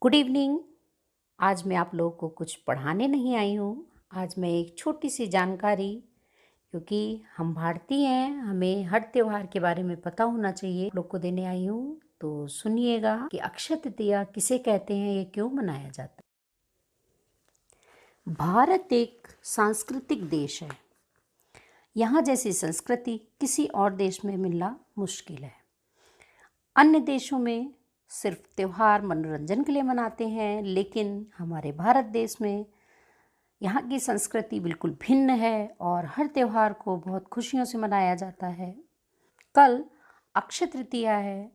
Good evening. आज मैं आप लोगों को कुछ पढ़ाने नहीं आई हूँ। आज मैं एक छोटी सी जानकारी, क्योंकि हम भारतीय हैं, हमें हर त्योहार के बारे में पता होना चाहिए, आप लोग को देने आई हूँ। तो सुनिएगा कि अक्षय तृतीया किसे कहते हैं, ये क्यों मनाया जाता है। भारत एक सांस्कृतिक देश है। यहाँ जैसी संस्कृति किसी और देश में मिलना मुश्किल है। अन्य देशों में सिर्फ त्यौहार मनोरंजन के लिए मनाते हैं, लेकिन हमारे भारत देश में यहाँ की संस्कृति बिल्कुल भिन्न है और हर त्यौहार को बहुत खुशियों से मनाया जाता है। कल अक्षय तृतीया है।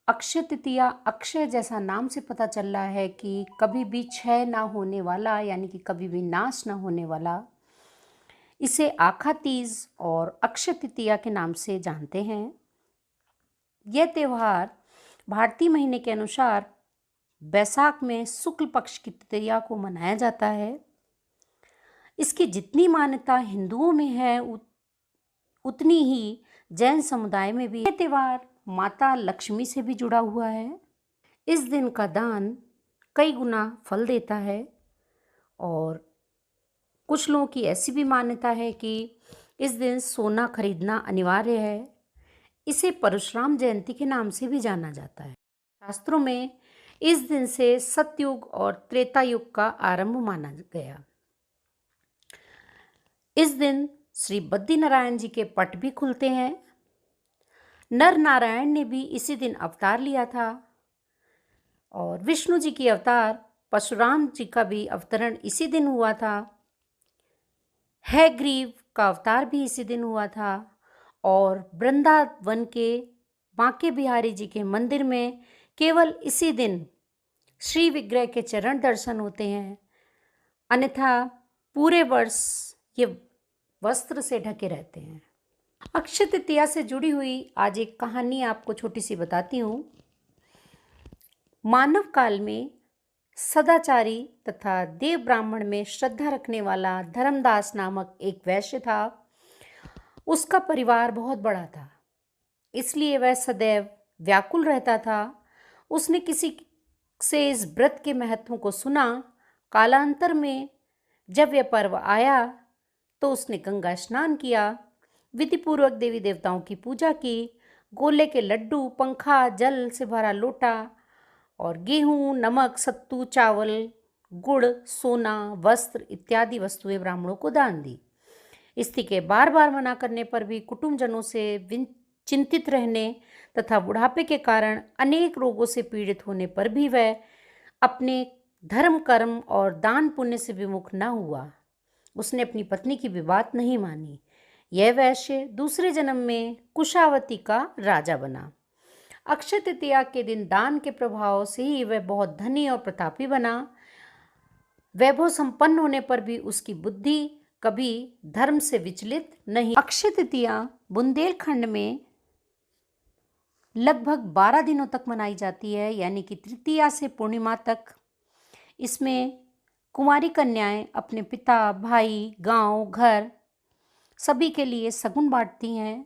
अक्षय तृतीया, अक्षय जैसा नाम से पता चल रहा है कि कभी भी क्षय ना होने वाला, यानी कि कभी भी नाश ना होने वाला। इसे आखा तीज और अक्षय तृतीया के नाम से जानते हैं। यह त्यौहार भारतीय महीने के अनुसार बैसाख में शुक्ल पक्ष की तृतीया को मनाया जाता है। इसकी जितनी मान्यता हिंदुओं में है उतनी ही जैन समुदाय में भी। यह त्यौहार माता लक्ष्मी से भी जुड़ा हुआ है। इस दिन का दान कई गुना फल देता है और कुछ लोगों की ऐसी भी मान्यता है कि इस दिन सोना खरीदना अनिवार्य है। इसे परशुराम जयंती के नाम से भी जाना जाता है। शास्त्रों में इस दिन से सतयुग और त्रेता युग का आरंभ माना गया। इस दिन श्री बद्रीनारायण जी के पट भी खुलते हैं। नर नारायण ने भी इसी दिन अवतार लिया था और विष्णु जी की अवतार परशुराम जी का भी अवतरण इसी दिन हुआ था। हैग्रीव का अवतार भी इसी दिन हुआ था और वृंदावन के बांके बिहारी जी के मंदिर में केवल इसी दिन श्री विग्रह के चरण दर्शन होते हैं, अन्यथा पूरे वर्ष ये वस्त्र से ढके रहते हैं। अक्षय तृतीया से जुड़ी हुई आज एक कहानी आपको छोटी सी बताती हूँ। मानव काल में सदाचारी तथा देव ब्राह्मण में श्रद्धा रखने वाला धर्मदास नामक एक वैश्य था। उसका परिवार बहुत बड़ा था, इसलिए वह सदैव व्याकुल रहता था। उसने किसी से इस व्रत के महत्व को सुना। कालांतर में जब यह पर्व आया तो उसने गंगा स्नान किया, विधिपूर्वक देवी देवताओं की पूजा की, गोले के लड्डू, पंखा, जल से भरा लोटा और गेहूँ, नमक, सत्तू, चावल, गुड़, सोना, वस्त्र इत्यादि वस्तुएं ब्राह्मणों को दान दी। स्त्री के बार बार मना करने पर भी, कुटुंबजनों से चिंतित रहने तथा बुढ़ापे के कारण अनेक रोगों से पीड़ित होने पर भी वह अपने धर्म, कर्म और दान पुण्य से विमुख न हुआ। उसने अपनी पत्नी की भी बात नहीं मानी। यह वैश्य दूसरे जन्म में कुशावती का राजा बना। अक्षय तृतीया के दिन दान के प्रभाव से ही वह बहुत धनी और प्रतापी बना। वैभव संपन्न होने पर भी उसकी बुद्धि कभी धर्म से विचलित नहीं। अक्षय तृतीया बुंदेलखंड में लगभग 12 दिनों तक मनाई जाती है, यानी कि तृतीया से पूर्णिमा तक। इसमें कुंवारी कन्याएं अपने पिता, भाई, गांव, घर सभी के लिए शगुन बांटती हैं।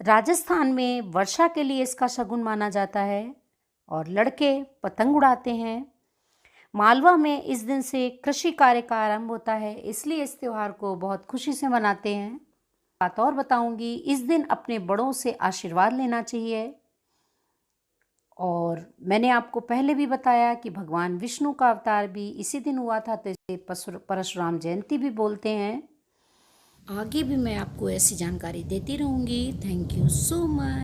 राजस्थान में वर्षा के लिए इसका शगुन माना जाता है और लड़के पतंग उड़ाते हैं। मालवा में इस दिन से कृषि कार्य का आरंभ होता है, इसलिए इस त्यौहार को बहुत खुशी से मनाते हैं। बात और बताऊंगी, इस दिन अपने बड़ों से आशीर्वाद लेना चाहिए। और मैंने आपको पहले भी बताया कि भगवान विष्णु का अवतार भी इसी दिन हुआ था, तो इसे परशुराम जयंती भी बोलते हैं। आगे भी मैं आपको ऐसी जानकारी देती रहूँगी। Thank you so much.